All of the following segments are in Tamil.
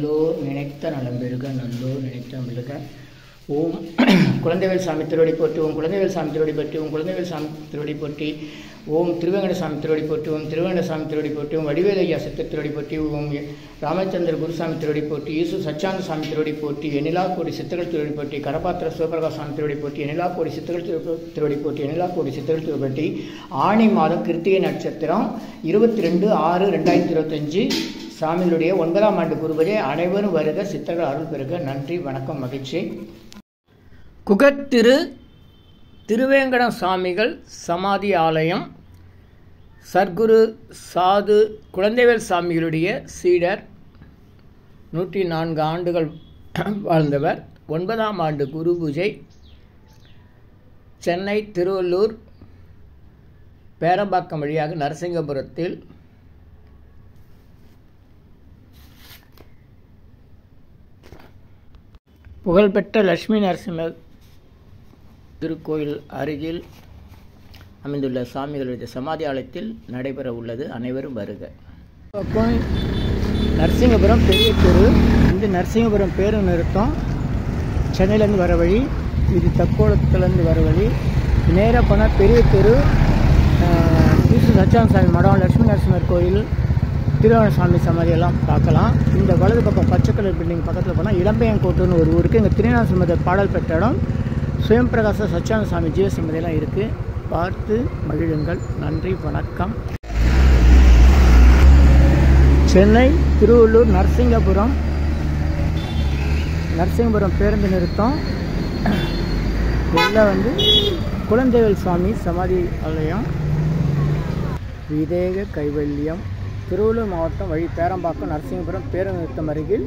நல்லோர் நினைத்த நலம் பெறுக, நல்லோர் நினைத்த நலம் பெறுக. ஓம் குழந்தைவேல் சாமி திருவடி போற்றி, ஓம் குழந்தைவேல் சாமி திருவடி போற்றி, ஓம் குழந்தைவேல் சாமி திருவடி போற்றி, ஓம் திருவேங்கட சாமி திருவடி போற்றி, ஓம் திருவேங்கட சாமி திருவடி போற்றி, ஓம் வடிவேல் ஐயா சித்தர் திருவடி போற்றி, ஓம் ராமச்சந்திர குருசாமி திருவடி போற்றி, ஈசு சச்சாந்த சாமி திருவடி போற்றி, எனிலா கோடி சித்தர்கள் திருவடி போற்றி, கரபாத்திர சிவபிரகாஷ் சாமி திருவடி போற்றி, எனிலா கோடி சித்தர்கள் திருவடி போற்றி, எனிலா கோடி சித்தர்கள் திருவடி போற்றி. ஆணி மாதம் கிருத்திகை நட்சத்திரம் 22/6/2025 சாமிகளுடைய 9ஆம் ஆண்டு குருபூஜை. அனைவரும் வருக, சித்தர்கள் அருள் பெறுக. நன்றி, வணக்கம், மகிழ்ச்சி. குகத்திரு திருவேங்கடம் சாமிகள் சமாதி ஆலயம். சர்க்குரு சாது குழந்தைவேல் சாமிகளுடைய சீடர். 104 ஆண்டுகள் வாழ்ந்தவர். 9ஆம் ஆண்டு குரு பூஜை. சென்னை திருவள்ளூர் பேரம்பாக்கம் வழியாக நரசிங்கபுரத்தில் புகழ்பெற்ற லட்சுமி நரசிம்மர் திருக்கோயில் அருகில் அமைந்துள்ள சாமிகளுடைய சமாதி ஆலயத்தில் நடைபெற உள்ளது. அனைவரும் வருக. நரசிங்கபுரம் பெரிய தெரு. இந்த நரசிங்கபுரம் பேருந்து நிறுத்தம் சென்னையிலேருந்து வர வழி, இது தக்கோலத்துலேருந்து வர வழி. நேராக போனால் பெரிய தெரு, ஈசு சச்சாந்த சாமி மடம், லட்சுமி நரசிம்மர் கோயில், திருவேங்கடசாமி சமாதியெல்லாம் பார்க்கலாம். இந்த வலது பக்கம் பச்சை கலர் பில்டிங் பக்கத்தில் போனால் இளம்பையங்கோட்டுன்னு ஒரு ஊருக்கு இங்கே திருநாசமத பாடல் பெற்ற இடம். சுயம் பிரகாச சச்சாந்த சாமி ஜீவ சமாதியெல்லாம் இருக்குது. பார்த்து மகிழுங்கள். நன்றி, வணக்கம். சென்னை திருவள்ளூர் நரசிங்கபுரம் பேருந்து நிறுத்தம். இதில் குழந்தைவேல் சாமி சமாதி ஆலயம். விதேக கைவல்யம். திருவள்ளூர் மாவட்டம் வழி பேரம்பாக்கம் நரசிங்கபுரம் பேருந்து நிறுத்தம் அருகில்.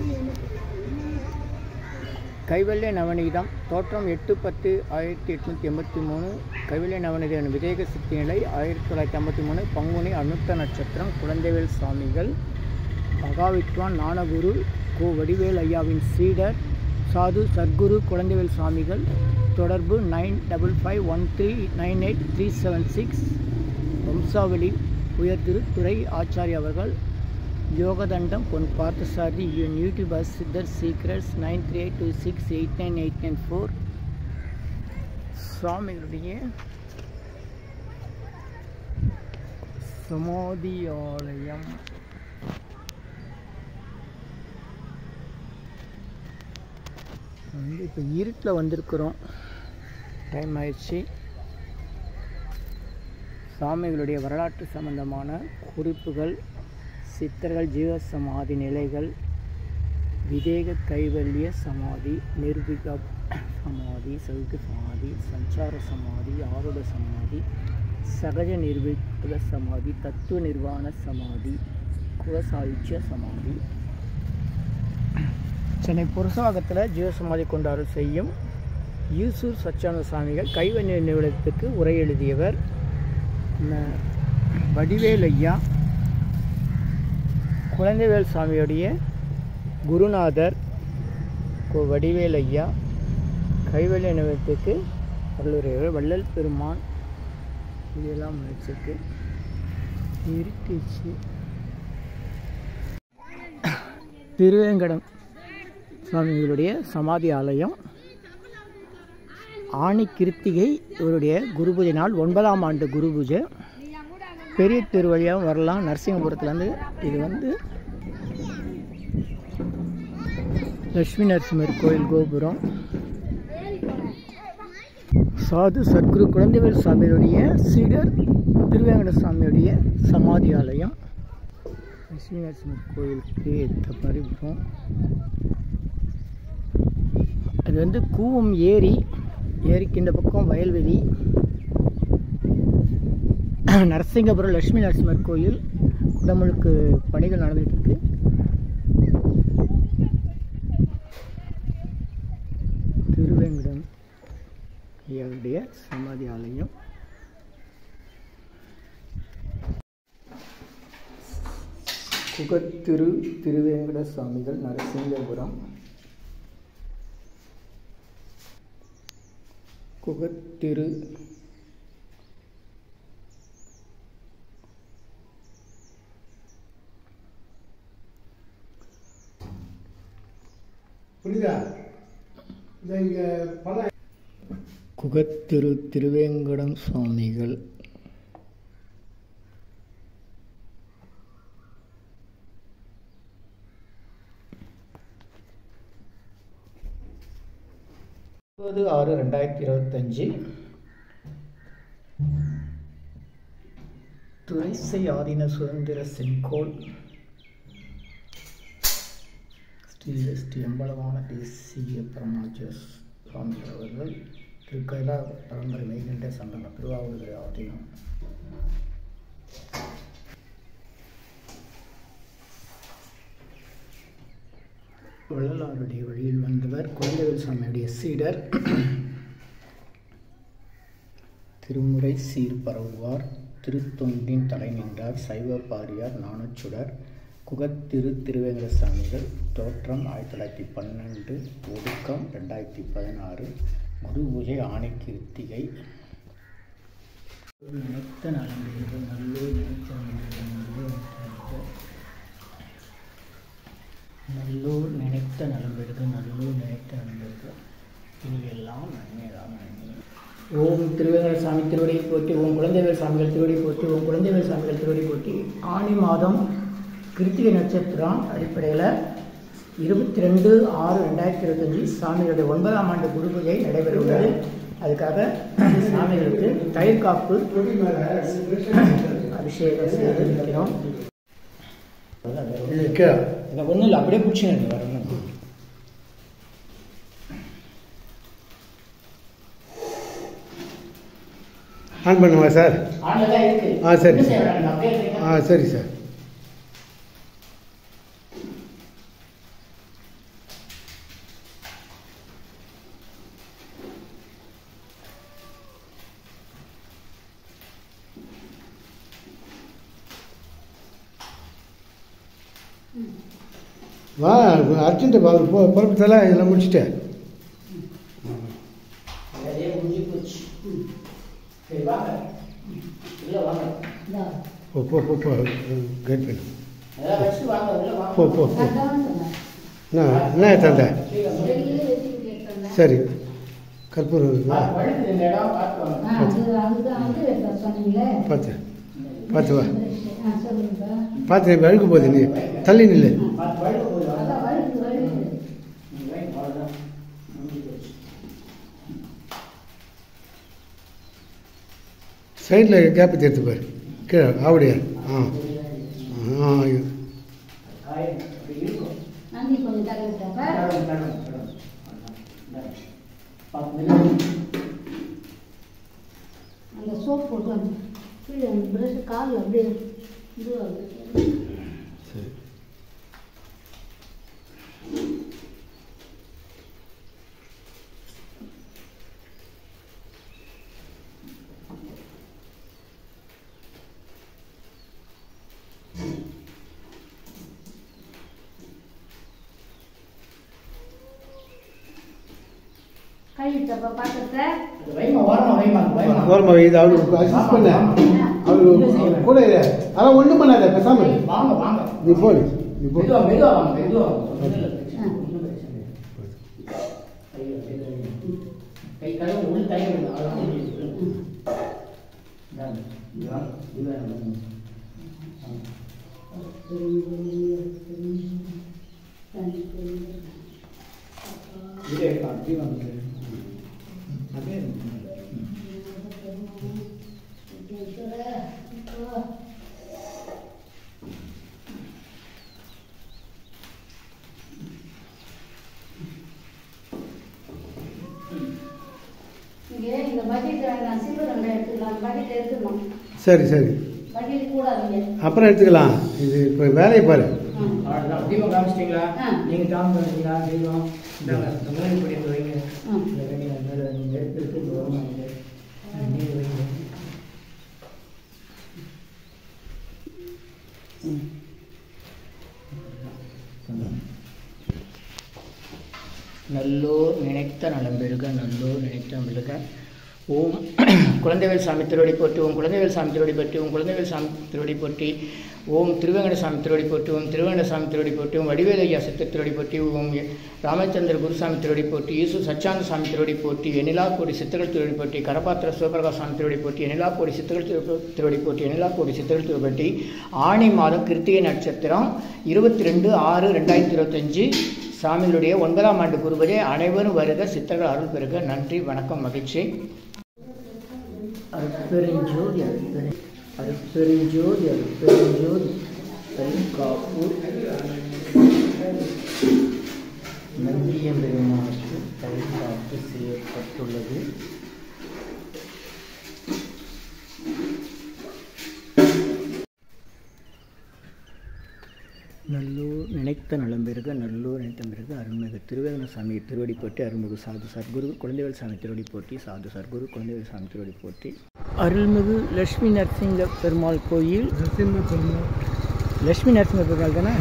கைவல்ய நவநீதம். தோற்றம் 8/10/1883. கைவல்ய நவநீதம் விதேக சித்தி நிலை 1953. பங்குனி அனுத்த நட்சத்திரம். குழந்தைவேல் சாமிகள் மகாவித்வான் ஞானகுரு கோ வடிவேல் ஐயாவின் சீடர். சாது சர்க்குரு குழந்தைவேல் சாமிகள். தொடர்பு 9551398376. வம்சாவளி உயர்திரு துறை ஆச்சாரிய அவர்கள். யோகதண்டம் பொன் பார்த்தசாரதி. YouTuber Siddhar secrets 9382689894. சுவாமிகளுடைய சமாதி ஆலயம். இப்போ இருட்டில் வந்திருக்கிறோம், டைம் ஆயிடுச்சு. சாமிகளுடைய வரலாற்று சம்பந்தமான குறிப்புகள், சித்தர்கள் ஜீவ சமாதி நிலைகள், விதேக கைவல்ய சமாதி, நிர்விக சமாதி, சௌக சமாதி, சஞ்சார சமாதி, ஆருட சமாதி, சகஜ நிர்விக சமாதி, தத்துவ நிர்வாண சமாதி, குவசாயுச்சிய சமாதி. சென்னை புரசவாகத்தில் ஜீவசமாதி கொண்டு அருள் செய்யும் ஈசூர் சச்சானந்த சாமிகள் கைவல்ய நிறுவனத்துக்கு உரை எழுதியவர். வடிவேல் ஐயா குழந்தைவேல் சாமியுடைய குருநாதர் வடிவேல் ஐயா கைவல்ய நிறுவனத்துக்கு அருளுரையவர். வள்ளல் பெருமான். இதெல்லாம் முயற்சிக்கு இருட்டுச்சு. திருவேங்கடம் சுவாமிகளுடைய சமாதி ஆலயம். ஆணி கிருத்திகை இவருடைய குரு பூஜை நாள். 9ஆம் ஆண்டு குரு பூஜை. பெரிய தெரு வழியாகவும் வரலாம் நரசிங்கபுரத்துலேருந்து. இது லட்சுமி நரசிம்மர் கோயில் கோபுரம். சாது சத்குரு குழந்தைவேல் சாமியுடைய சீடர் திருவேங்கட சாமியுடைய சமாதி ஆலயம். லட்சுமி நரசிம்மர் கோயிலுக்கு ஏற்ற மாதிரி இருக்கும். அது கூவம் ஏரி. ஏரிக்கு இந்த பக்கம் வயல்வெளி. நரசிங்கபுரம் லட்சுமி நரசிம்மர் கோயில் குடமுழுக்கு பணிகள் நடந்துட்டு இருக்கு. திருவேங்கடம் ஐயாவுடைய சமாதி ஆலயம். குகத்திரு திருவேங்கட சாமிகள் நரசிங்கபுரம். குகத்திரு குகத்திரு திருவேங்கடம் சுவாமிகள் இருபது 6/2025 துரைசை ஆதீன சுதந்திர செங்கோல் ஸ்ரீ அம்பலவான தேசிய பிரமாஜ சுவாமிகள் அவர்கள் திருக்கைலா பரம்பரை மெய்கண்ட சங்கம திருவாவூர் ஆதீனம். வள்ளலாருடைய வழியில் வந்தவர் குழந்தைவேல் சாமியுடைய சீடர். திருமுறை சீர் பரவுவார் திருத்தொண்டின் தலை நின்றார் சைவ பாரியார் ஞானச்சுடர் குகத்திரு திருவேங்கட சாமிகள். தோற்றம் 1912, ஒடுக்கம் 2016, குரு பூஜை ஆணை கிருத்திகை. நினைத்த நலம்பெறுக நல்லூர் நினைத்த நலம்பெறுக நல்லூர் நினைத்த நலம்பெறுக இனியெல்லாம் நன்மைதான் நன்மை. ஓம் திருவேங்கட சாமி திருவடி போற்றி, ஓம் குழந்தைவேல் சாமிகள் திருவடி போற்றி, ஓம் குழந்தைவேல் சாமிகள் திருவடி போற்றி. ஆனி மாதம் கிருத்திகை நட்சத்திரம் அடிப்படையில் 22/6/2025 சாமிகளுடைய 9ஆம் ஆண்டு குரு பூஜை நடைபெறுகிறது. அதுக்காக சாமிகளுக்கு தயிர் காப்பு அபிஷேகம் செய்து இருக்கிறோம். ஒன்றும் இல்லை, அப்படியே பிடிச்சிங்க வரணும். ஆன் பண்ணுவா சார்? சரி சரி சார். வா அர்ஜென்ட்டு பொறுப்பத்தெல்லாம் இதெல்லாம் முடிச்சுட்டேன். போ கைட் பண்ணு. போ என்ன தந்த? சரி கற்பூரம் பார்த்து பார்த்து வா. பார்த்து அழுக்க போகுது, நீ தள்ளி நில்லு. சைடில் கேப்பு எடுத்துப்பார் கீழே ஆவடியா. அந்த சோப் போட்டு கீழே ப்ரஷ் காலில் அப்படியே இதுவாகுது. சரி ஓரமா இது அவருக்கு அசிஸ்ட் பண்ண அவரு கூட அதெல்லாம் ஒன்றும் பண்ணாத, பேசாம நீ போடு. நீ போ. சரி சரி அப்புறம் எடுத்துக்கலாம். இது இப்போ வேலையை பாரு. தீபம் காமிச்சிட்டீங்களா? நீங்கள் தாம் பண்ணுறீங்களா? தீபம் இப்படி வைங்க. எடுத்து வைங்க. நல்லோர் நினைத்த நலம்பெறுக நல்லோர் நினைத்த நலம்பெறுக. ஓம் குழந்தைவேல் சாமி திருவடி போற்றி, ஓம் குழந்தைவேல் சாமி திருவடி போற்றி, ஓம் குழந்தைவேல் சாமி திருவடி போற்றி, ஓம் திருவேங்கடசாமி திருவடி போற்றி, ஓம் திருவேங்கடசாமி திருவடி போற்றி, ஓம் வடிவேலு ஐயா சித்தர் திருவடி போற்றி, ஓம் ராமச்சந்திர குருசாமி திருவடி போற்றி, ஈசு சச்சானந்த சாமி திருவடி போற்றி, எனிலாக்கோடி சித்தர்கள் திருவடி போற்றி, கரபாத்திர சிவபிரகாஷ் சாமி திருவடி போற்றி, எனிலாக்கோடி சித்தர்கள் திருவடி போற்றி, எனிலாக்கோடி சித்தர்கள் திருவடி போற்றி. ஆணி மாதம் கிருத்திகை நட்சத்திரம் 22/6/2025 சாமிகளுடைய 9ஆம் ஆண்டு குருபூஜை. அனைவரும் வருக, சித்தர்கள் அருள் பெறுக. நன்றி, வணக்கம், மகிழ்ச்சி. அருட்பெருஞ்சோதி அருட்பெருஞ்சோதி அருட்பெருஞ்சோதி காப்பூர் நந்தியம் பெருமானுக்கு காப்பு செய்யப்பட்டுள்ளது. நல்லூர் நினைத்த நலம் பெருக, நல்லூர் நினைத்த பிறகு அருள்மிகு திருவேங்கடசாமி திருவடி போற்றி, அருள்மிகு சாது சர்க்குரு குழந்தைவேல் சாமி திருவடி போற்றி, சாது சர்க்குரு குழந்தைவேல் சாமி திருவடி போற்றி. அருள்மிகு லட்சுமி நரசிங்க பெருமாள் கோயில், லட்சுமி நரசிம்ம பெருமாள் தானே,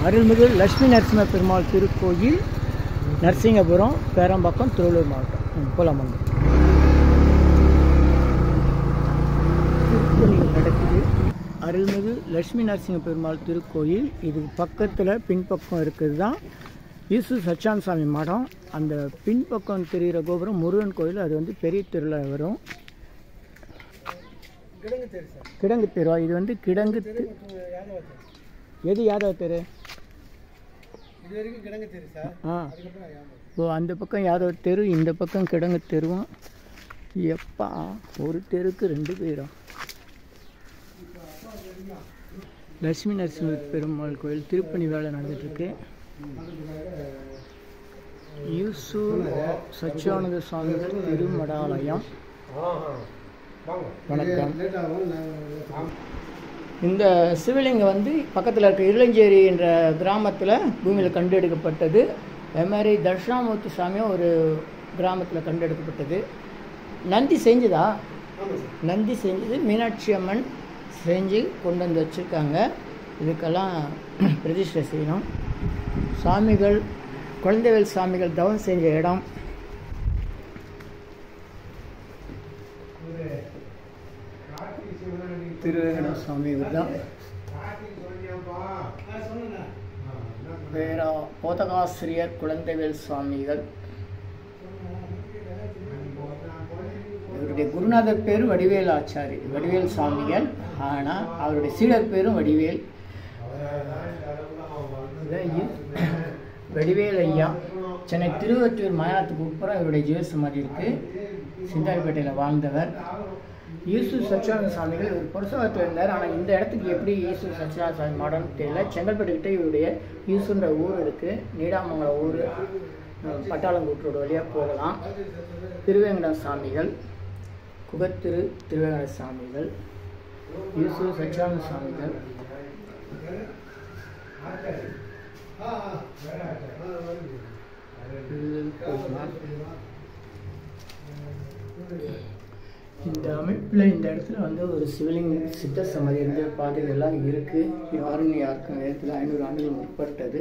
அருள்மிகு லட்சுமி நரசிம்ம பெருமாள் திருக்கோயில், நரசிங்கபுரம், பேரம்பாக்கம், திருவள்ளூர் மாவட்டம். போலாமாங்க. நடக்குது. அருள்மிகு லட்சுமி நரசிங்க பெருமாள் திருக்கோயில். இது பக்கத்தில் பின்பக்கம் இருக்கிறது தான் ஈசு சச்சானந்த சாமி மடம். அந்த பின்பக்கம் தெரிகிற கோபுரம் முருகன் கோயில். அது வந்து பெரிய தெருவில் வரும். கிடங்கு தெருவா? இது வந்து கிடங்கு. எது யாதவ தெரு? ஓ, அந்த பக்கம் யாதவ தெரு, இந்த பக்கம் கிடங்கு தெருவும். எப்பா, ஒரு தெருக்கு 2 பேரா? லட்சுமி நரசிம்ம பெருமாள் கோயில் திருப்பணி வேலை நடந்துட்டுருக்கு. ஈசு சச்சியானந்த சுவாமிகள் திருமடாலயம். வணக்கம். இந்த சிவலிங்கம் வந்து பக்கத்தில் இருக்க இருளஞ்சேரி என்ற கிராமத்தில் பூமியில் கண்டெடுக்கப்பட்டது. அதே மாதிரி தட்சிணாமூர்த்தி சாமியும் ஒரு கிராமத்தில் கண்டெடுக்கப்பட்டது. நந்தி செஞ்சுதா? நந்தி செஞ்சது மீனாட்சி அம்மன் செஞ்சு கொண்டு வந்து வச்சுருக்காங்க. இதுக்கெல்லாம் பிரதிஷ்டை செய்யணும். சாமிகள் குழந்தைவேல் சாமிகள் தவம் செஞ்ச இடம். திருவேங்கட சுவாமி தான். பேரா போதகாசிரியர் குழந்தைவேல் சுவாமிகள். இவருடைய குருநாதர் பேர் வடிவேல் ஆச்சாரி, வடிவேல் சுவாமிகள். ஆனால் அவருடைய சீடர் பேரும் வடிவேல். வடிவேல் ஐயா சென்னை திருவொற்றியூர் மயானத்துக்கு உட்புறம் இவருடைய ஜீவ சமாதி இருக்குது. சிந்தாரிப்பேட்டையில் வாழ்ந்தவர். ஈசு சச்சியானந்த சாமிகள் இவர் புரசவத்தில் இருந்தார். ஆனால் இந்த இடத்துக்கு எப்படி ஈசு சச்சியானந்த சாமி மாடன்னு தெரியல. செங்கல்பட்டுக்கிட்டே இவருடைய ஈசுன்ற ஊர் இருக்குது. நீடாமங்கலம் ஊர், பட்டாளங்கூட்டு ரோடு வழியாக போகலாம். திருவேங்கட சாமிகள், குகத்திரு திருவேங்கட சாமிகள், ஈசு சச்சியானந்த சாமிகள். இந்த அமைப்பில் இந்த இடத்துல வந்து ஒரு சிவலிங்க சித்த சமாதி இருந்த பாதைகள்லாம் இருக்குது. யாருக்கும் நேரத்தில் 500 ஆண்டுகள் முற்பட்டது.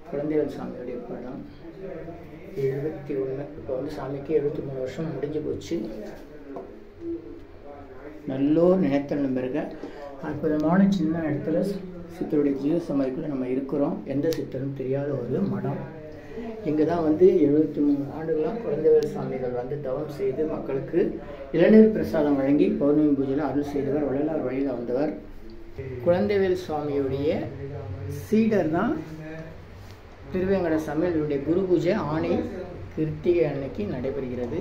குழந்தைவேல் சாமியுடைய படம் 71. இப்போ வந்து சாமிக்கு 73 வருஷம் முடிஞ்சு போச்சு. நல்லோர் நினைத்தல் பிறகு அற்புதமான சின்ன இடத்துல சித்தருடைய ஜீவ சமாதிக்குள்ளே நம்ம இருக்கிறோம். எந்த சித்தரும் தெரியாத ஒரு மடம். இங்கே தான் வந்து 73 ஆண்டுகளாக குழந்தைவேல் சாமிகள் வந்து தவம் செய்து மக்களுக்கு இளநீர் பிரசாதம் வழங்கி பௌர்ணமி பூஜையில் அருள் செய்தவர். வள்ளலார் வழியில் வந்தவர். குழந்தைவேல் சுவாமியுடைய சீடர் தான் திருவேங்கட சாமி. இவருடைய குரு பூஜை ஆணி கிருத்திகை அன்னைக்கு நடைபெறுகிறது.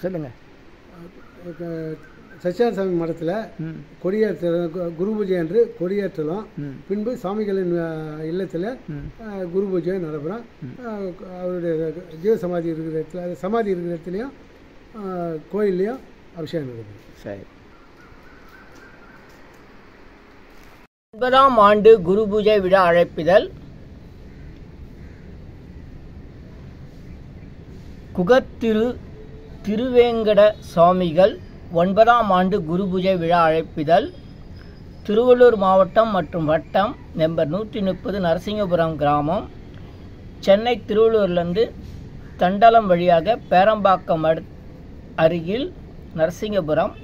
சொல்லுங்கள். சச்சியானந்த சாமி மடத்தில் கொடியேற்றலும், குரு பூஜை என்று கொடியேற்றலும், பின்பு சாமிகளின் இல்லத்தில் குரு பூஜை நடைபெறும். அவருடைய ஜீவ சமாதி இருக்கிற இடத்துல, சமாதி இருக்கிற இடத்துலையும் கோயில்லையும் அபிஷேகம் நடைபெறும். சரி. 9ஆம் ஆண்டு குரு பூஜை விழா அழைப்பிதழ். குகத்திரு திருவேங்கட சுவாமிகள் 9ஆம் ஆண்டு குரு பூஜை விழா அழைப்பிதழ். திருவள்ளூர் மாவட்டம் மற்றும் வட்டம், நம்பர் 130, நரசிங்கபுரம் கிராமம், சென்னை திருவள்ளூர்லேருந்து தண்டலம் வழியாக பேரம்பாக்கம் அருகில் நரசிங்கபுரம்.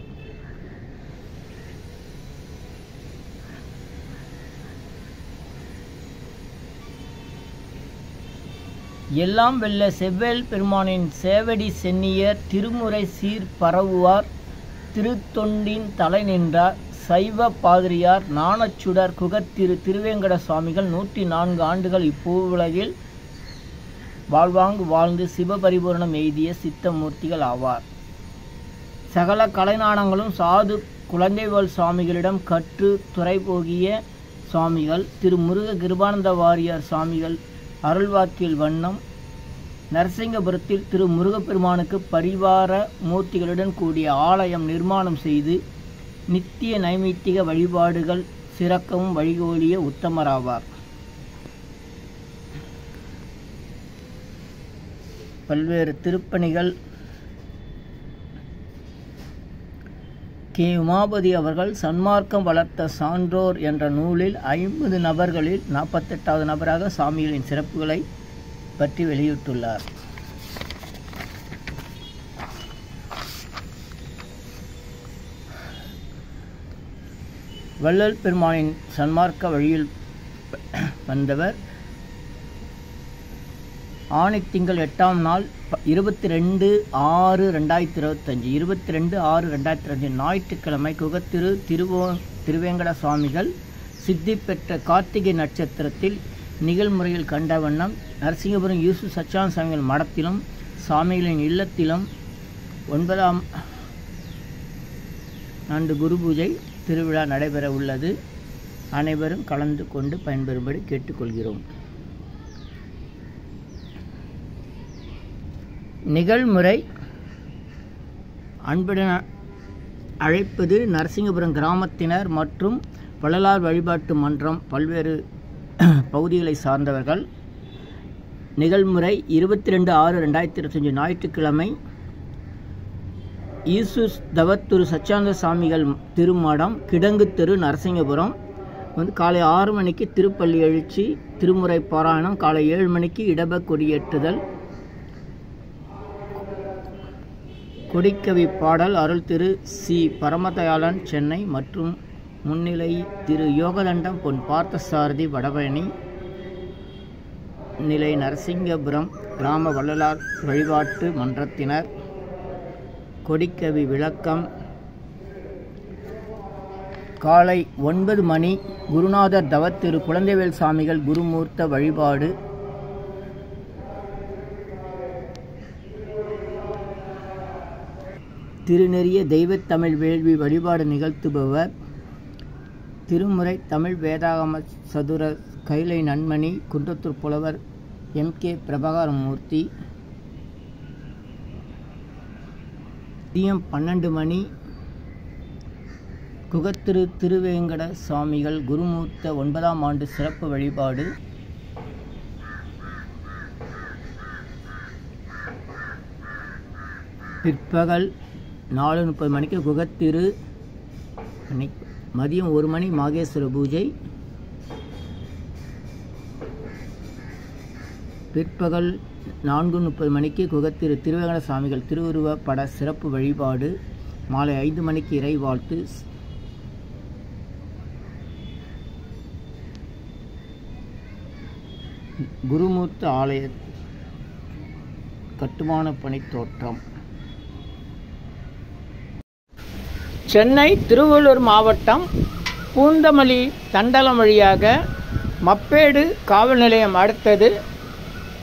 எல்லாம் வெல்ல செவ்வேல் பெருமானின் சேவடி சென்னியர் திருமுறை சீர் பரவுவார் திருத்தொண்டின் தலை நின்றார் சைவ பாதிரியார் ஞானச்சுடர் குகத்திரு திருவேங்கட சுவாமிகள் 104 ஆண்டுகள் இப்பூவுலகில் வாழ்வாங்கு வாழ்ந்து சிவபரிபூரணம் எய்திய சித்தமூர்த்திகள் ஆவார். சகல கலைநாணங்களும் சாது குழந்தைவேல் சுவாமிகளிடம் கற்று துறை போகிய சுவாமிகள் திரு முருக கிருபானந்த வாரியார் சுவாமிகள் அருள்வாக்கில் வண்ணம் நரசிங்கபுரத்தில் திரு முருகப்பெருமானுக்கு பரிவார மூர்த்திகளுடன் கூடிய ஆலயம் நிர்மாணம் செய்து நித்திய நைமித்திக வழிபாடுகள் சிறக்கவும் வழிகோலிய உத்தமராவார். பல்வேறு திருப்பணிகள் கே. உமாபதி அவர்கள் சன்மார்க்கம் வளர்த்த சான்றோர் என்ற நூலில் 50 நபர்களில் 48வது நபராக சாமிகளின் சிறப்புகளை பற்றி வெளியிட்டுள்ளார். வள்ளல் பெருமானின் சன்மார்க்க வழியில் வந்தவர். ஆணித்திங்கள் 8ஆம் நாள் 22/6/2025 22/6/2025 ஞாயிற்றுக்கிழமை குகத்திரு திருவேங்கட சுவாமிகள் சித்தி பெற்ற கார்த்திகை நட்சத்திரத்தில் நிகழ்முறையில் கண்ட வண்ணம் நரசிங்கபுரம் யூசுப் சச்சான் சாமிகள் மடத்திலும் சாமிகளின் இல்லத்திலும் 9ஆம் ஆண்டு குரு பூஜை திருவிழா நடைபெற உள்ளது. அனைவரும் கலந்து கொண்டு பயன்பெறும்படி கேட்டுக்கொள்கிறோம். நிகழ்முறை அன்புடன் அழைப்பது நரசிங்கபுரம் கிராமத்தினர் மற்றும் வள்ளலார் வழிபாட்டு மன்றம் பல்வேறு பகுதிகளை சார்ந்தவர்கள். நிகழ்முறை 22/6/2025 ஞாயிற்றுக்கிழமை ஈசூஸ் தவத்துரு சச்சானந்த சாமிகள் திருமடம் கிடங்கு தெரு நரசிங்கபுரம் காலை 6 மணிக்கு திருப்பள்ளி எழுச்சி திருமுறை பாராயணம், காலை 7 மணிக்கு இடப கொடியேற்றுதல், கொடிக்கவி பாடல் அருள் திரு சி. பரமதயாளன் சென்னை மற்றும் முன்னிலை திரு யோகதண்டம் பொன் பார்த்தசாரதி வடபழனி, நிலை நரசிங்கபுரம் கிராம வள்ளலார் வழிபாட்டு மன்றத்தினர். கொடிக்கவி விளக்கம் காலை 9 மணி குருநாதர் தவத்திரு குழந்தைவேல் சாமிகள் குருமூர்த்த வழிபாடு. திருநெறிய தெய்வத்தமிழ் வேள்வி வழிபாடு நிகழ்த்துபவர் திருமுறை தமிழ் வேதாகம சதுர கைலை நன்மணி குன்றத்தூர் புலவர் M.K. பிரபாகரமூர்த்தி. மதியம் 12 மணி குகத்திரு திருவேங்கட சுவாமிகள் குருமூர்த்த 9ஆம் ஆண்டு சிறப்பு வழிபாடு. பிற்பகல் 4:30 மணிக்கு குகத்திரு. மதியம் 1 மணி மாகேஸ்வர பூஜை. பிற்பகல் 4:30 மணிக்கு குகத்திரு திருவேங்கட சுவாமிகள் திருவுருவ பட சிறப்பு வழிபாடு. மாலை 5 மணிக்கு இறை வாழ்த்து. குருமூர்த்த ஆலய கட்டுமான பணி தோற்றம். சென்னை திருவள்ளூர் மாவட்டம் பூந்தமல்லி தண்டலம் வழியாக மப்பேடு காவல் நிலையம் அடுத்தது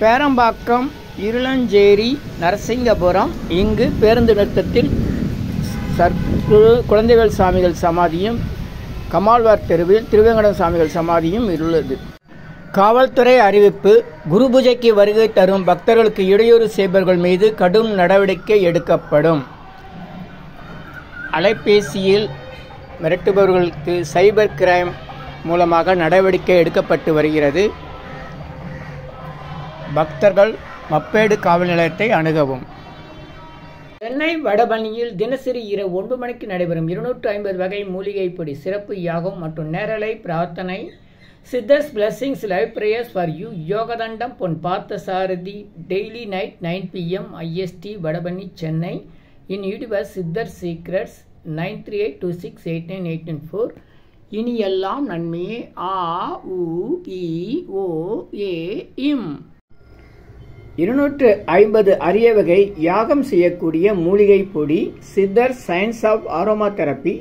பேரம்பாக்கம் இருளஞ்சேரி நரசிங்கபுரம். இங்கு பேருந்து நிறுத்தத்தில் குழந்தைவேல் சாமிகள் சமாதியும் கமால்வார் தெருவில் திருவேங்கட சாமிகள் சமாதியும் உள்ளது. காவல்துறை அறிவிப்பு: குரு பூஜைக்கு வருகை தரும் பக்தர்களுக்கு இடையூறு செய்பவர்கள் மீது கடும் நடவடிக்கை எடுக்கப்படும். அலைபேசியில் மிரட்டுபவர்களுக்கு சைபர் கிரைம் மூலமாக நடவடிக்கை எடுக்கப்பட்டு வருகிறது. பக்தர்கள் மப்பேடு காவல் நிலையத்தை அணுகவும். சென்னை வடபழனியில் தினசரி இரவு 9 மணிக்கு நடைபெறும் 250 வகை மூலிகை பொடி சிறப்பு யாகம் மற்றும் நேரலை பிரார்த்தனை. Siddhars blessings live prayers for you. Yogathandam Pon Parthasarathy. Daily night 9 PM IST Vadapalani Chennai. In YouTuber Siddhar secrets 9382689894. இனி எல்லாம் நன்மையே. ஆ உ இ ஓ ஏ இம். 250 அரிய வகை யாகம் செய்யக்கூடிய மூலிகை பொடி. Siddhar science of aromatherapy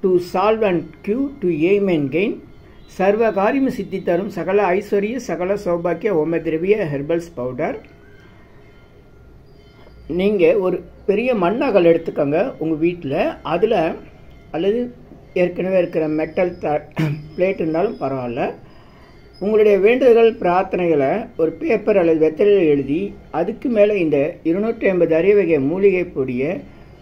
to solve and cue to aim and gain. சர்வ காரியம் சித்தி தரும் சகல ஐஸ்வர்ய சகல சௌபாக்கிய ஓம திரவிய ஹெர்பல்ஸ் பவுடர். நீங்கள் ஒரு பெரிய மண்ணகல் எடுத்துக்கோங்க உங்கள் வீட்டில். அதில் அல்லது ஏற்கனவே இருக்கிற மெட்டல் பிளேட் இருந்தாலும் பரவாயில்ல. உங்களுடைய வேண்டுதல்கள் பிரார்த்தனைகளை ஒரு பேப்பர் அல்லது வெத்தலையில் எழுதி அதுக்கு மேலே இந்த 250 அரிய வகை மூலிகை பொடியை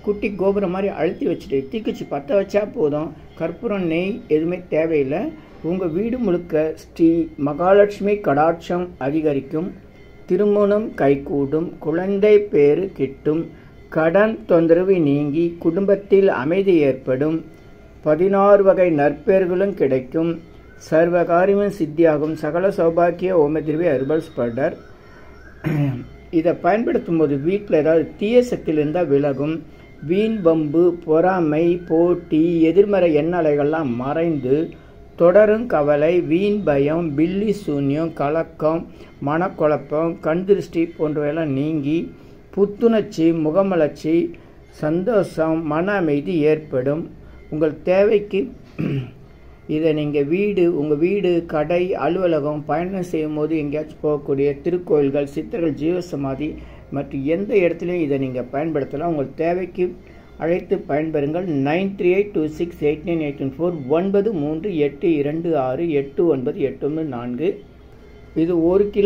குட்டி கோபுரம் மாதிரி அழுத்தி வச்சுட்டு தீக்குச்சி பற்ற வச்சா போதும். கற்பூரம் நெய் எதுவுமே தேவையில்லை. உங்கள் வீடு முழுக்க ஸ்ரீ மகாலட்சுமி கடாட்சம் அதிகரிக்கும். திருமணம் கைகூடும். குழந்தை பேறு கிட்டும். கடன் தொந்தரவு நீங்கி குடும்பத்தில் அமைதி ஏற்படும். 16 வகை நற்பெயர்களும் கிடைக்கும். சர்வ காரியமும் சித்தியாகும். சகல சௌபாக்கிய ஓமதிரவிய ஹெர்பல்ஸ் பவுடர். இதை பயன்படுத்தும் போது வீட்டில் ஏதாவது தீய சக்தியில் இருந்தால் விலகும். வீண் வம்பு, பொறாமை, போட்டி, எதிர்மறை எண்ணலைகள்லாம் மறைந்து தொடரும் கவலை, வீண் பயம், பில்லி சூன்யம், கலக்கம், மனக்குழப்பம், கண் திருஷ்டி போன்றவையெல்லாம் நீங்கி புத்துணர்ச்சி, முகமலர்ச்சி, சந்தோஷம், மன அமைதி ஏற்படும். உங்கள் தேவைக்கு இதை நீங்கள் உங்கள் வீடு, கடை, அலுவலகம், பயணம் செய்யும் போது எங்கேயாச்சும் போகக்கூடிய திருக்கோயில்கள், சித்தர்கள் ஜீவசமாதி மற்றும் எந்த இடத்துலையும் இதை நீங்கள் பயன்படுத்தலாம். உங்கள் தேவைக்கு அழைத்து பயன்பெறுங்கள். 9382689814 9382689894. இது 1 கிலோ